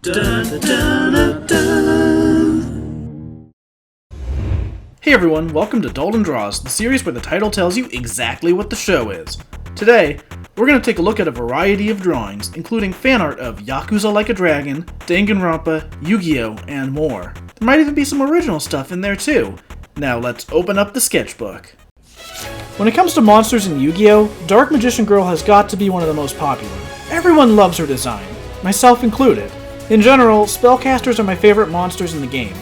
Hey everyone, welcome to Dalton Draws, the series where the title tells you exactly what the show is. Today, we're going to take a look at a variety of drawings, including fan art of Yakuza Like a Dragon, Danganronpa, Yu-Gi-Oh!, and more. There might even be some original stuff in there too. Now let's open up the sketchbook. When it comes to monsters in Yu-Gi-Oh!, Dark Magician Girl has got to be one of the most popular. Everyone loves her design, myself included. In general, spellcasters are my favorite monsters in the game.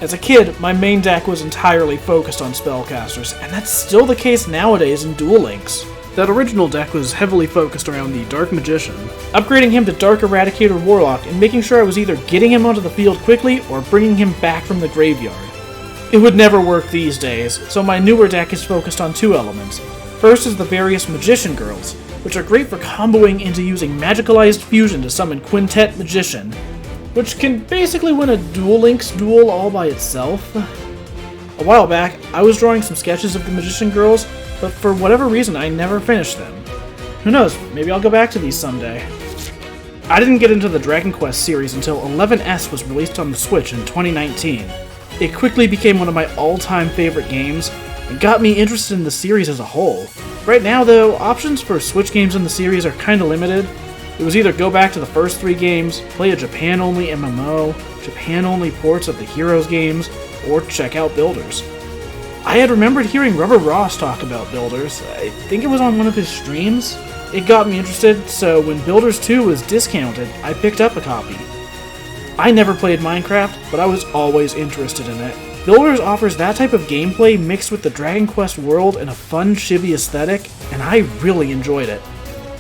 As a kid, my main deck was entirely focused on spellcasters, and that's still the case nowadays in Duel Links. That original deck was heavily focused around the Dark Magician, upgrading him to Dark Eradicator Warlock and making sure I was either getting him onto the field quickly or bringing him back from the graveyard. It would never work these days, so my newer deck is focused on two elements. First is the various Magician Girls, which are great for comboing into using Magicalized Fusion to summon Quintet Magician, which can basically win a Duel Links duel all by itself. A while back, I was drawing some sketches of the Magician Girls, but for whatever reason I never finished them. Who knows, maybe I'll go back to these someday. I didn't get into the Dragon Quest series until 11S was released on the Switch in 2019. It quickly became one of my all-time favorite games, and got me interested in the series as a whole. Right now though, options for Switch games in the series are kinda limited. It was either go back to the first 3 games, play a Japan-only MMO, Japan-only ports of the Heroes games, or check out Builders. I had remembered hearing Rubber Ross talk about Builders. I think it was on one of his streams. It got me interested, so when Builders 2 was discounted, I picked up a copy. I never played Minecraft, but I was always interested in it. Builders offers that type of gameplay mixed with the Dragon Quest world and a fun, chibi aesthetic, and I really enjoyed it.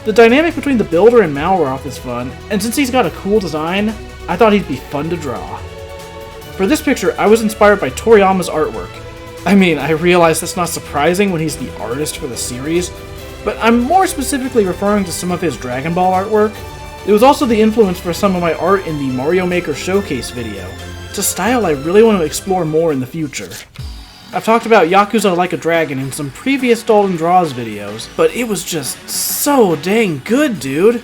The dynamic between the Builder and Malroth is fun, and since he's got a cool design, I thought he'd be fun to draw. For this picture, I was inspired by Toriyama's artwork. I mean, I realize that's not surprising when he's the artist for the series, but I'm more specifically referring to some of his Dragon Ball artwork. It was also the influence for some of my art in the Mario Maker Showcase video. It's a style I really want to explore more in the future. I've talked about Yakuza Like a Dragon in some previous Dalton Draws videos, but it was just so dang good, dude!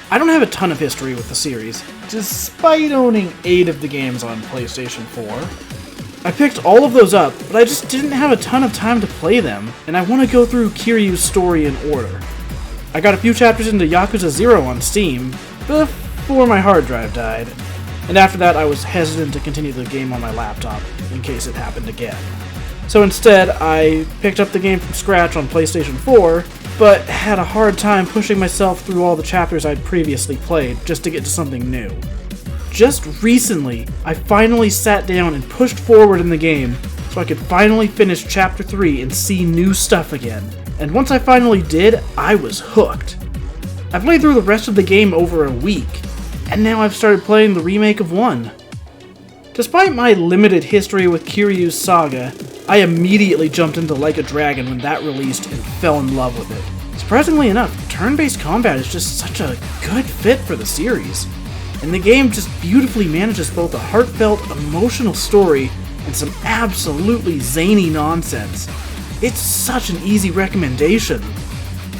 I don't have a ton of history with the series, despite owning 8 of the games on PlayStation 4. I picked all of those up, but I just didn't have a ton of time to play them, and I want to go through Kiryu's story in order. I got a few chapters into Yakuza 0 on Steam, before my hard drive died, and after that I was hesitant to continue the game on my laptop, in case it happened again. So instead, I picked up the game from scratch on PlayStation 4, but had a hard time pushing myself through all the chapters I'd previously played just to get to something new. Just recently, I finally sat down and pushed forward in the game so I could finally finish Chapter 3 and see new stuff again. And once I finally did, I was hooked. I played through the rest of the game over a week, and now I've started playing the remake of 1. Despite my limited history with Kiryu's saga, I immediately jumped into Like a Dragon when that released and fell in love with it. Surprisingly enough, turn-based combat is just such a good fit for the series, and the game just beautifully manages both a heartfelt, emotional story and some absolutely zany nonsense. It's such an easy recommendation.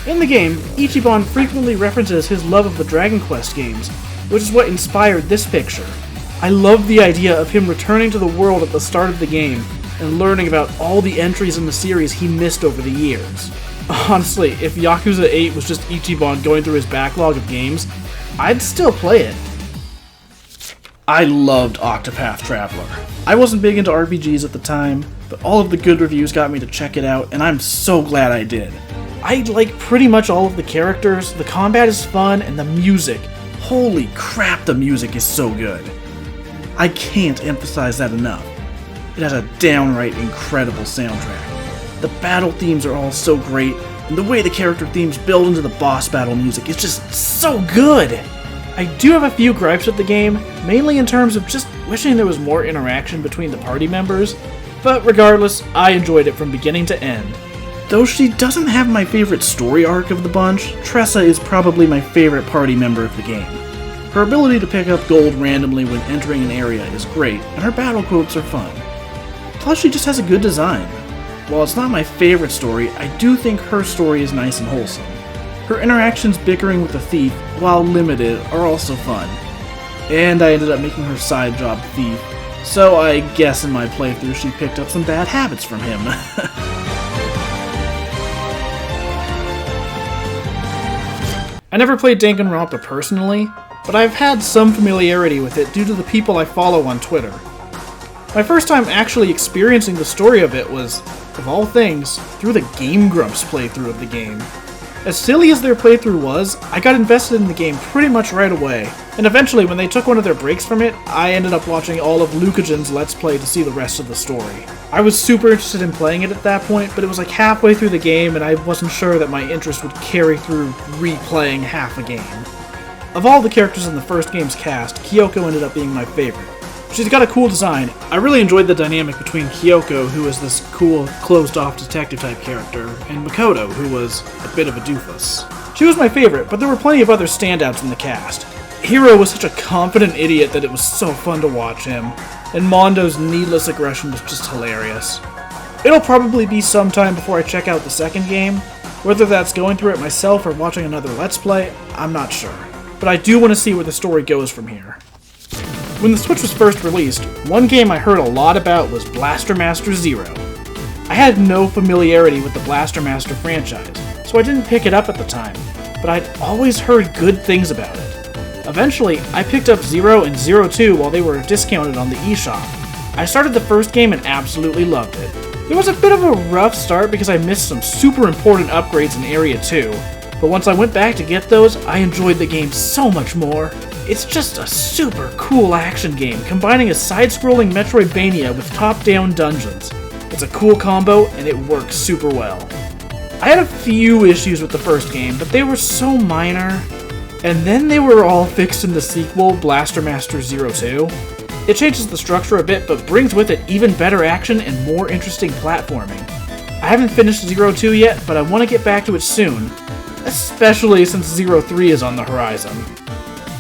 In the game, Ichiban frequently references his love of the Dragon Quest games, which is what inspired this picture. I love the idea of him returning to the world at the start of the game and learning about all the entries in the series he missed over the years. Honestly, if Yakuza 8 was just Ichiban going through his backlog of games, I'd still play it. I loved Octopath Traveler. I wasn't big into RPGs at the time, but all of the good reviews got me to check it out, and I'm so glad I did. I like pretty much all of the characters, the combat is fun, and the music. Holy crap, the music is so good. I can't emphasize that enough. It has a downright incredible soundtrack. The battle themes are all so great, and the way the character themes build into the boss battle music is just so good! I do have a few gripes with the game, mainly in terms of just wishing there was more interaction between the party members, but regardless, I enjoyed it from beginning to end. Though she doesn't have my favorite story arc of the bunch, Tressa is probably my favorite party member of the game. Her ability to pick up gold randomly when entering an area is great, and her battle quotes are fun. Plus, she just has a good design. While it's not my favorite story, I do think her story is nice and wholesome. Her interactions bickering with the thief, while limited, are also fun. and I ended up making her side job thief. So I guess in my playthrough she picked up some bad habits from him. I never played Danganronpa personally, but I've had some familiarity with it due to the people I follow on Twitter. My first time actually experiencing the story of it was, of all things, through the Game Grumps playthrough of the game. As silly as their playthrough was, I got invested in the game pretty much right away, and eventually when they took one of their breaks from it, I ended up watching all of Lukagen's Let's Play to see the rest of the story. I was super interested in playing it at that point, but it was like halfway through the game and I wasn't sure that my interest would carry through replaying half a game. Of all the characters in the first game's cast, Kyoko ended up being my favorite. She's got a cool design. I really enjoyed the dynamic between Kyoko, who was this cool, closed-off detective-type character, and Makoto, who was a bit of a doofus. She was my favorite, but there were plenty of other standouts in the cast. Hiro was such a confident idiot that it was so fun to watch him, and Mondo's needless aggression was just hilarious. It'll probably be some time before I check out the second game. Whether that's going through it myself or watching another Let's Play, I'm not sure. But I do want to see where the story goes from here. When the Switch was first released, one game I heard a lot about was Blaster Master Zero. I had no familiarity with the Blaster Master franchise, so I didn't pick it up at the time, but I'd always heard good things about it. Eventually, I picked up Zero and Zero 2 while they were discounted on the eShop. I started the first game and absolutely loved it. It was a bit of a rough start because I missed some super important upgrades in Area 2, but once I went back to get those, I enjoyed the game so much more. It's just a super cool action game, combining a side-scrolling Metroidvania with top-down dungeons. It's a cool combo, and it works super well. I had a few issues with the first game, but they were so minor, and then they were all fixed in the sequel, Blaster Master Zero 2. It changes the structure a bit, but brings with it even better action and more interesting platforming. I haven't finished Zero 2 yet, but I want to get back to it soon, especially since Zero 3 is on the horizon.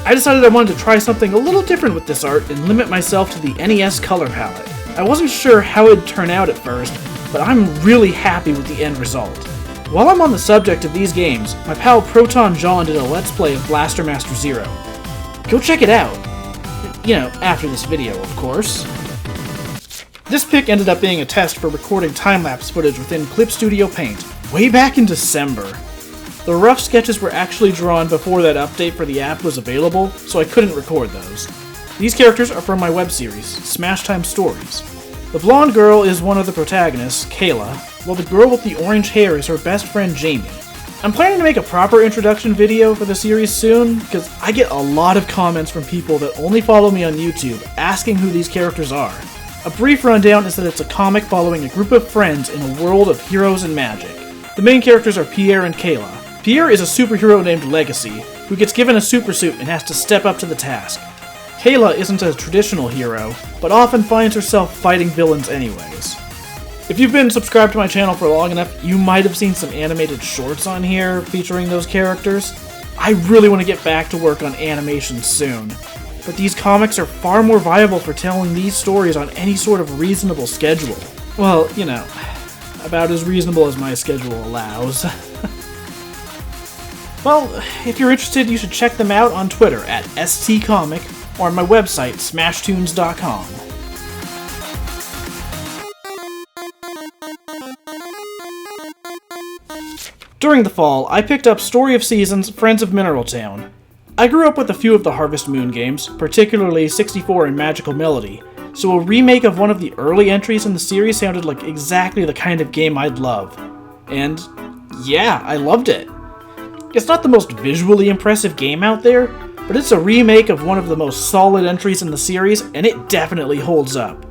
I decided I wanted to try something a little different with this art and limit myself to the NES color palette. I wasn't sure how it'd turn out at first, but I'm really happy with the end result. While I'm on the subject of these games, my pal Proton John did a Let's Play of Blaster Master Zero. Go check it out! You know, after this video, of course. This pick ended up being a test for recording time-lapse footage within Clip Studio Paint, way back in December. The rough sketches were actually drawn before that update for the app was available, so I couldn't record those. These characters are from my web series, Smash Time Stories. The blonde girl is one of the protagonists, Kayla, while the girl with the orange hair is her best friend, Jamie. I'm planning to make a proper introduction video for the series soon, because I get a lot of comments from people that only follow me on YouTube asking who these characters are. A brief rundown is that it's a comic following a group of friends in a world of heroes and magic. The main characters are Pierre and Kayla. Pierre is a superhero named Legacy, who gets given a supersuit and has to step up to the task. Kayla isn't a traditional hero, but often finds herself fighting villains anyways. If you've been subscribed to my channel for long enough, you might have seen some animated shorts on here featuring those characters. I really want to get back to work on animation soon, but these comics are far more viable for telling these stories on any sort of reasonable schedule. Well, you know, about as reasonable as my schedule allows. Well, if you're interested, you should check them out on Twitter at stcomic or on my website, smashtunes.com. During the fall, I picked up Story of Seasons, Friends of Mineral Town. I grew up with a few of the Harvest Moon games, particularly 64 and Magical Melody, so a remake of one of the early entries in the series sounded like exactly the kind of game I'd love. And yeah, I loved it. It's not the most visually impressive game out there, but it's a remake of one of the most solid entries in the series, and it definitely holds up.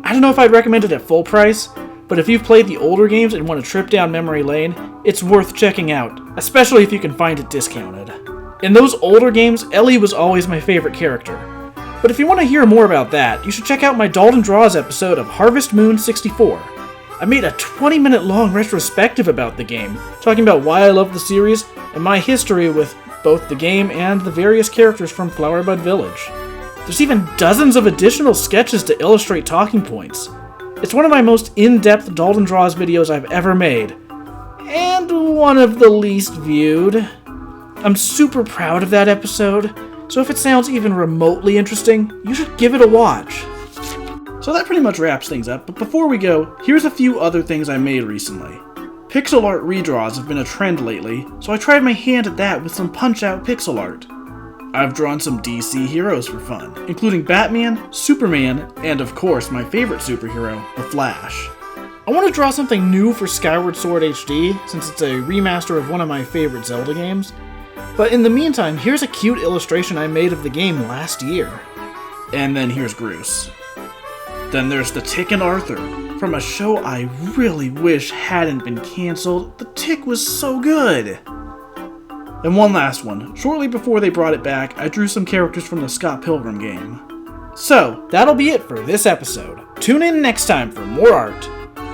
I don't know if I'd recommend it at full price, but if you've played the older games and want a trip down memory lane, it's worth checking out, especially if you can find it discounted. In those older games, Elly was always my favorite character. But if you want to hear more about that, you should check out my Dalton Draws episode of Harvest Moon 64. I made a 20-minute long retrospective about the game, talking about why I love the series and my history with both the game and the various characters from Flowerbud Village. There's even dozens of additional sketches to illustrate talking points. It's one of my most in-depth Dalton Draws videos I've ever made, and one of the least viewed. I'm super proud of that episode. so if it sounds even remotely interesting, you should give it a watch. So that pretty much wraps things up, but before we go, here's a few other things I made recently. Pixel art redraws have been a trend lately, so I tried my hand at that with some punch-out pixel art. I've drawn some DC heroes for fun, including Batman, Superman, and of course my favorite superhero, The Flash. I want to draw something new for Skyward Sword HD, since it's a remaster of one of my favorite Zelda games. But in the meantime, here's a cute illustration I made of the game last year. And then here's Groose. Then there's The Tick and Arthur, from a show I really wish hadn't been cancelled. The Tick was so good! And one last one. Shortly before they brought it back, I drew some characters from the Scott Pilgrim game. So, that'll be it for this episode. Tune in next time for more art.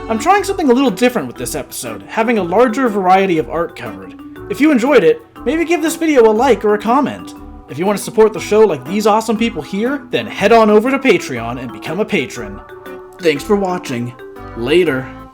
I'm trying something a little different with this episode, having a larger variety of art covered. If you enjoyed it, maybe give this video a like or a comment. If you want to support the show like these awesome people here, then head on over to Patreon and become a patron. Thanks for watching. Later.